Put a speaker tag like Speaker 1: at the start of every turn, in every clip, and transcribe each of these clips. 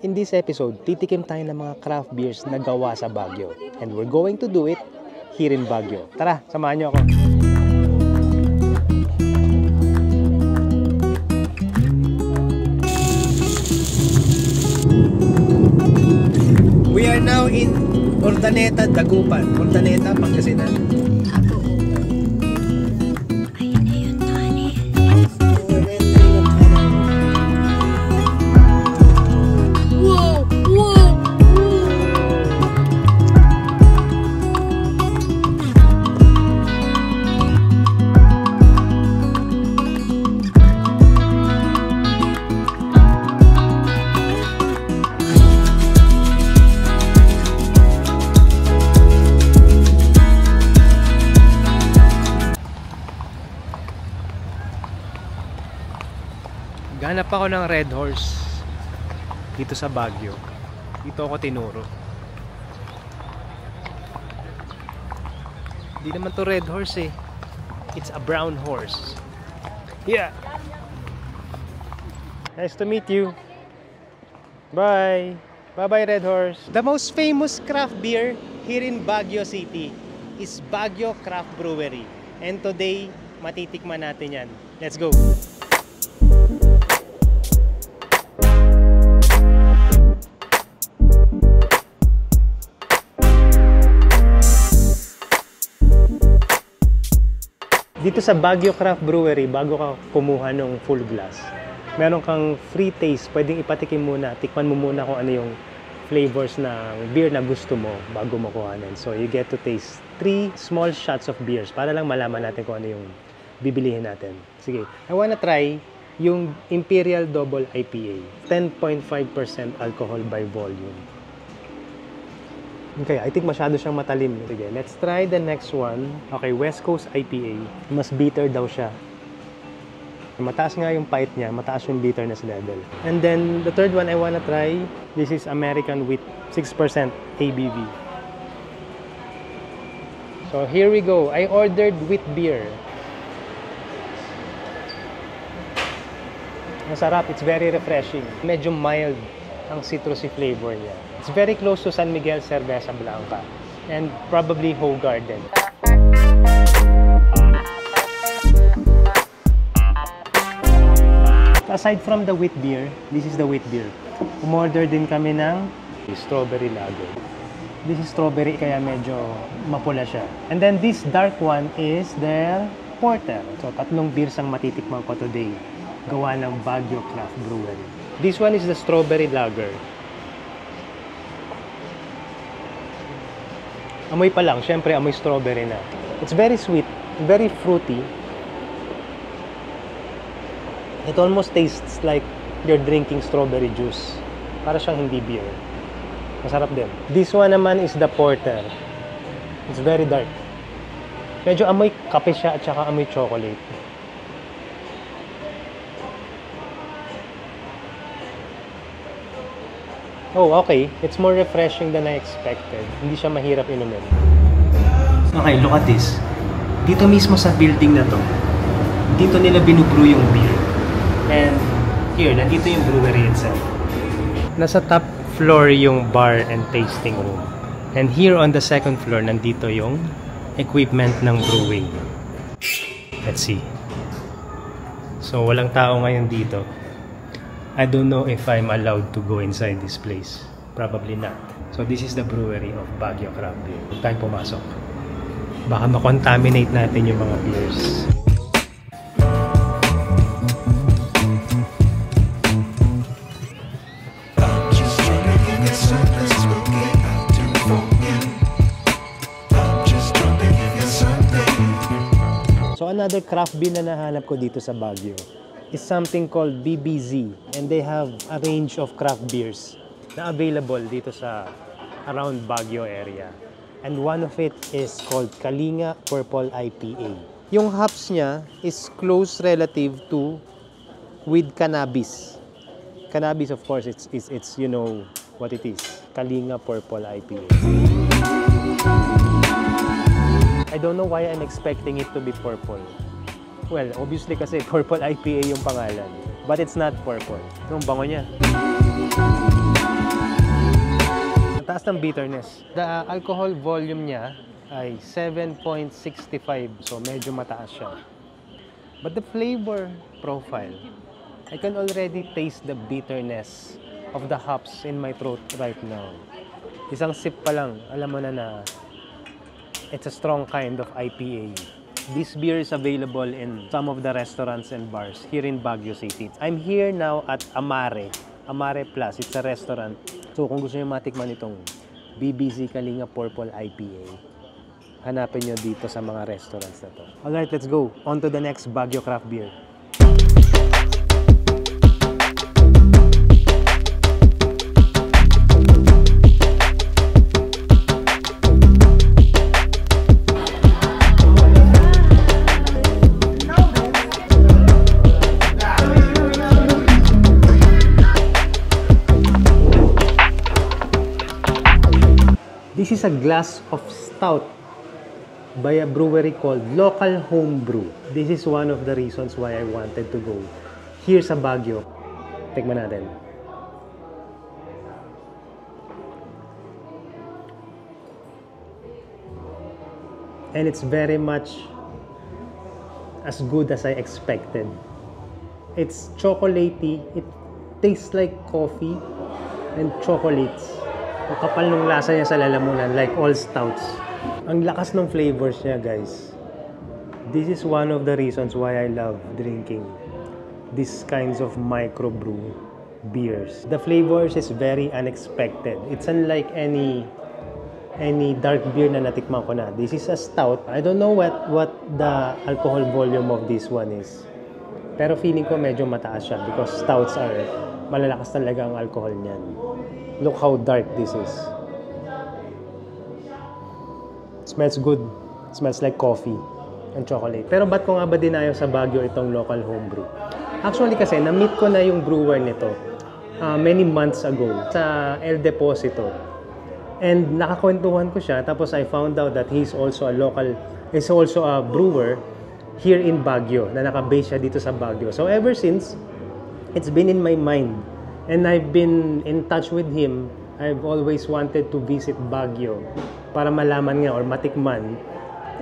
Speaker 1: In this episode, titikim tayo ng mga craft beers na gawa sa Baguio. And we're going to do it here in Baguio. Tara, samahan niyo ako. We are now in Urdaneta, Dagupan. Urdaneta, Pangasinan. Ganap ako ng Red Horse dito sa Baguio. Dito ako tinuro. Hindi naman to Red Horse eh. It's a brown horse. Yeah. Nice to meet you. Bye. Bye-bye, Red Horse. The most famous craft beer here in Baguio City is Baguio Craft Brewery. And today, matitikman natin yan. Let's go. Dito sa Baguio Craft Brewery, bago ka kumuha ng full glass, meron kang free taste. Pwedeng ipatikim muna. Tikman mo muna kung ano yung flavors ng beer na gusto mo bago mo kuhanin. So you get to taste 3 small shots of beers para lang malaman natin kung ano yung bibilihin natin. Sige, I wanna try yung Imperial Double IPA. 10.5% alcohol by volume. Okay, I think masyado siyang matalim. Sige, let's try the next one. Okay, West Coast IPA. Mas bitter daw siya. Mataas nga yung pait niya, mataas yung bitterness level. And then, the third one I wanna try, this is American Wheat, 6% ABV. So, here we go. I ordered wheat beer. Masarap, it's very refreshing. Medyo mild ang citrusy flavor niya. It's very close to San Miguel Cerveza Blanca and probably Hoegaarden. Aside from the wheat beer, this is the wheat beer. Umorder din kami ng strawberry lager. This is strawberry kaya medyo mapula siya. And then this dark one is their porter. So 3 beers ang matitikman ko today. Gawa ng Baguio Craft Brewery. This one is the strawberry lager. Amoy pa lang, syempre amoy strawberry na. It's very sweet, very fruity. It almost tastes like you're drinking strawberry juice. Para siyang hindi beer. Masarap din. This one naman is the porter. It's very dark. Medyo amoy kape siya at saka amoy chocolate. Oh, okay. It's more refreshing than I expected. Hindi siya mahirap inumin. Okay, look at this. Dito mismo sa building na to, dito nila binubrew yung beer. And here, nandito yung brewery itself. Nasa top floor yung bar and tasting room. And here on the second floor, nandito yung equipment ng brewing. Let's see. So, walang tao ngayon dito. I don't know if I'm allowed to go inside this place. Probably not. So this is the brewery of Baguio Craft Beer. Huwag tayong pumasok. Baka makontaminate natin yung mga beers. So another craft beer na nahanap ko dito sa Baguio is something called BBZ, and they have a range of craft beers na available dito sa around Baguio area. And one of it is called Kalinga Purple IPA. Yung hops niya is close relative to with cannabis. Cannabis, of course, it's you know what it is. Kalinga Purple IPA. I don't know why I'm expecting it to be purple. Well, obviously kasi Purple IPA yung pangalan. But it's not purple. Yung bango niya. taas ng bitterness. The alcohol volume niya ay 7.65, so medyo mataas siya. But the flavor profile, I can already taste the bitterness of the hops in my throat right now. Isang sip pa lang, alam mo na it's a strong kind of IPA. This beer is available in some of the restaurants and bars here in Baguio City. I'm here now at Amare Plus. It's a restaurant. So kung gusto niyo matikman itong BBC Kalinga Purple IPA, hanapin nyo dito sa mga restaurants na to. Alright, let's go. On to the next Baguio craft beer. This is a glass of stout by a brewery called Local Homebrew. This is one of the reasons why I wanted to go here sa Baguio. Tikman natin. And it's very much as good as I expected. It's chocolatey. It tastes like coffee and chocolates. Ang kapal ng lasa niya sa lalamunan, like all stouts. Ang lakas ng flavors niya, guys. This is one of the reasons why I love drinking these kinds of microbrew beers. The flavors is very unexpected. It's unlike any dark beer na natikman ko na. This is a stout. I don't know what the alcohol volume of this one is. Pero feeling ko medyo mataas siya because stouts are malalakas talaga ang alcohol niyan. Look how dark this is. It smells good. It smells like coffee and chocolate. Pero ba't ko nga ba dinayo sa Baguio itong Local Homebrew? Actually kasi, na-meet ko na yung brewer nito many months ago sa El Deposito. And nakakwentuhan ko siya. Tapos I found out that he's also a brewer here in Baguio. Na naka-base siya dito sa Baguio. So ever since, it's been in my mind. And I've been in touch with him. I've always wanted to visit Baguio para malaman nga or matikman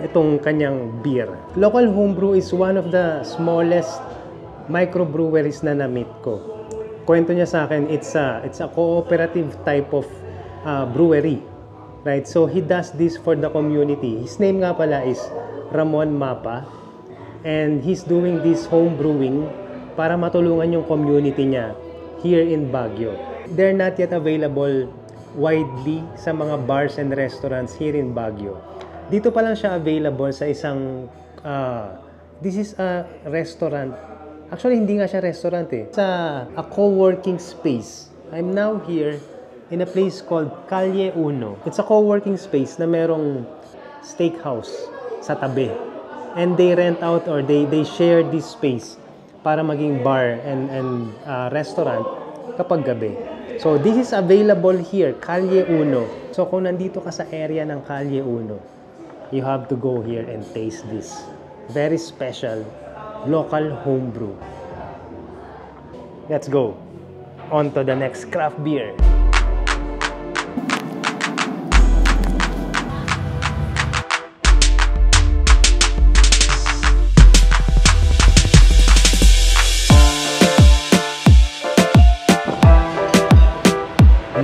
Speaker 1: itong kanyang beer. Local Homebrew is one of the smallest microbreweries na na-meet ko. Kwento niya sa akin, it's a cooperative type of brewery. Right? So he does this for the community. His name nga pala is Ramon Mapa. And he's doing this home brewing para matulungan yung community niya here in Baguio. They're not yet available widely sa mga bars and restaurants here in Baguio. Dito pa lang siya available sa isang this is a restaurant. Actually, hindi nga siya restaurant eh. It's a co-working space. I'm now here in a place called Calle Uno. It's a co-working space na merong steakhouse sa tabi. And they rent out or they share this space para maging bar and restaurant kapag gabi. So, this is available here, Calle Uno. So, kung nandito ka sa area ng Calle Uno, you have to go here and taste this very special Local Homebrew. Let's go on to the next craft beer.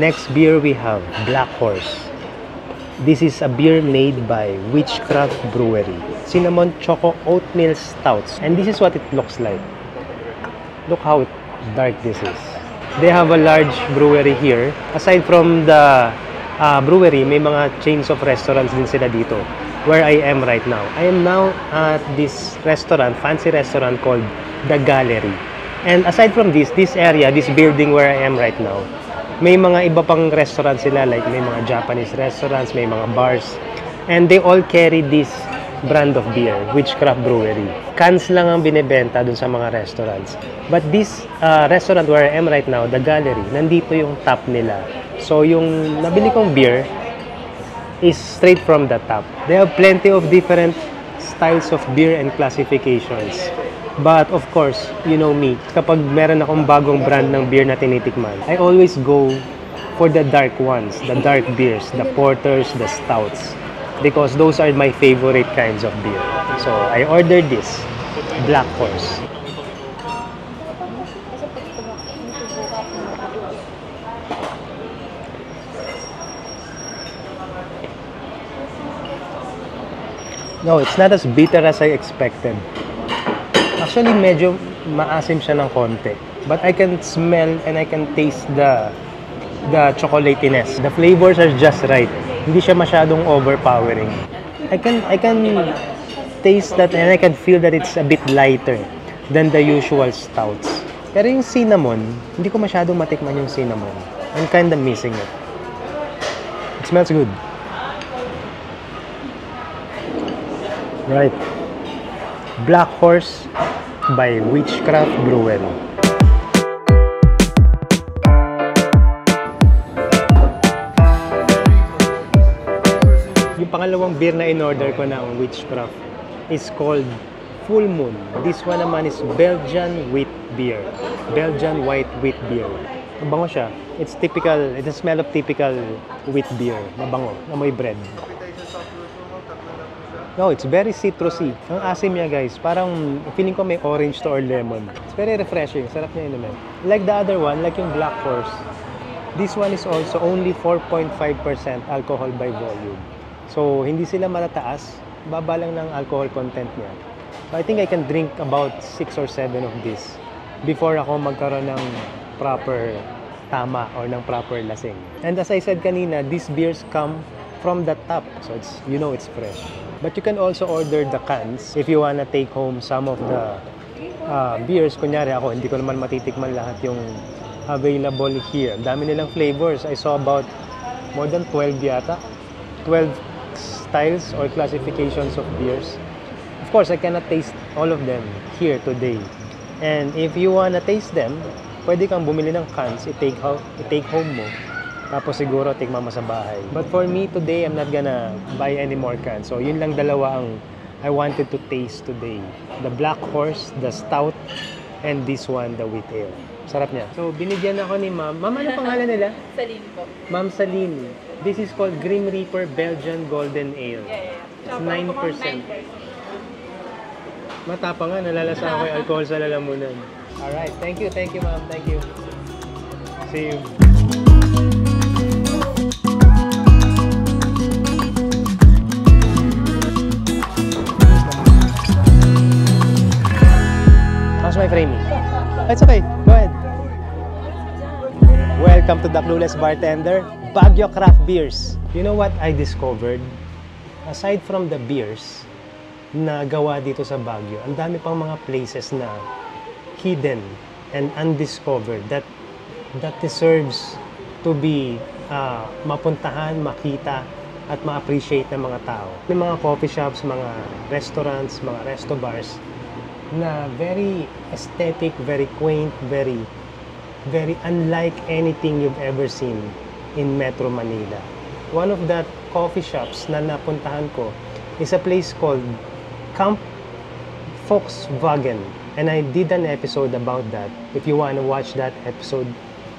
Speaker 1: Next beer we have Black Horse. This is a beer made by Witchcraft Brewery. Cinnamon Choco Oatmeal Stouts. And this is what it looks like. Look how dark this is. They have a large brewery here. Aside from the brewery, may mga chains of restaurants din sila dito. Where I am right now. I am now at this restaurant, fancy restaurant called The Gallery. And aside from this area, this building where I am right now, may mga iba pang restaurants sila, like may mga Japanese restaurants, may mga bars. And they all carry this brand of beer, Witchcraft Brewery. Cans lang ang binibenta dun sa mga restaurants. But this restaurant where I am right now, The Gallery, nandito yung tap nila. So yung nabili kong beer is straight from the tap. They have plenty of different styles of beer and classifications. But of course, you know me, kapag meron akong bagong brand ng beer na tinitikman, I always go for the dark ones, the dark beers, the porters, the stouts, because those are my favorite kinds of beer. So I ordered this, Black Horse. No, it's not as bitter as I expected. Actually, medyo maasim siya ng konti. But I can smell and I can taste the chocolatiness. The flavors are just right. Hindi siya masyadong overpowering. I can taste that and I can feel that it's a bit lighter than the usual stouts. Pero yung cinnamon, hindi ko masyadong matikman yung cinnamon. I'm kinda missing it. It smells good. Right. Black Horse by Witchcraft Brewery. Yung pangalawang beer na in-order ko ng Witchcraft is called Full Moon. This one naman is Belgian wheat beer. Belgian white wheat beer. Mabango siya. It's typical, it's a smell of typical wheat beer. Mabango, amoy bread. No, it's very citrusy. Ang asim niya, guys. Parang feeling ko may orange to or lemon. It's very refreshing. Sarap niya inumin. Like the other one, like yung Black Horse, this one is also only 4.5% alcohol by volume. So, hindi sila matataas. Baba lang ng alcohol content niya. So, I think I can drink about 6 or 7 of this before ako magkaroon ng proper tama or ng proper lasing. And as I said kanina, these beers come from the tap. So, it's, you know it's fresh. But you can also order the cans if you wanna take home some of the beers. Kunyari ako, hindi ko naman matitikman lahat yung available here. Ang dami nilang flavors. I saw about more than 12 yata. 12 styles or classifications of beers. Of course, I cannot taste all of them here today. And if you wanna taste them, pwede kang bumili ng cans, i-take home mo. Tapos siguro tikman mo sa bahay. But for me today, I'm not gonna buy any more cans. So yun lang dalawa ang I wanted to taste today. The Black Horse, the Stout, and this one, the Wheat Ale. Sarap niya. So binigyan ako ni Ma'am. Ma'am, ano pangalan nila?
Speaker 2: Saline po.
Speaker 1: Ma'am Saline. This is called Grim Reaper Belgian Golden Ale. It's 9%. Matapang nga, nalalasa ako yung alcohol sa lalamunan. Alright, thank you Ma'am. Thank you. See you. How's my framing? It's okay. Go ahead. Welcome to the Clueless Bartender, Baguio Craft Beers. You know what I discovered? Aside from the beers na gawa dito sa Baguio, ang dami pang mga places na hidden and undiscovered that deserves to be mapuntahan, makita, at ma-appreciate ng mga tao. May mga coffee shops, mga restaurants, mga resto bars na very aesthetic, very quaint, very unlike anything you've ever seen in Metro Manila. One of that coffee shops na napuntahan ko is a place called Camp Volkswagen. And I did an episode about that. If you want to watch that episode,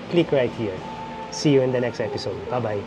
Speaker 1: click right here. See you in the next episode. Bye-bye.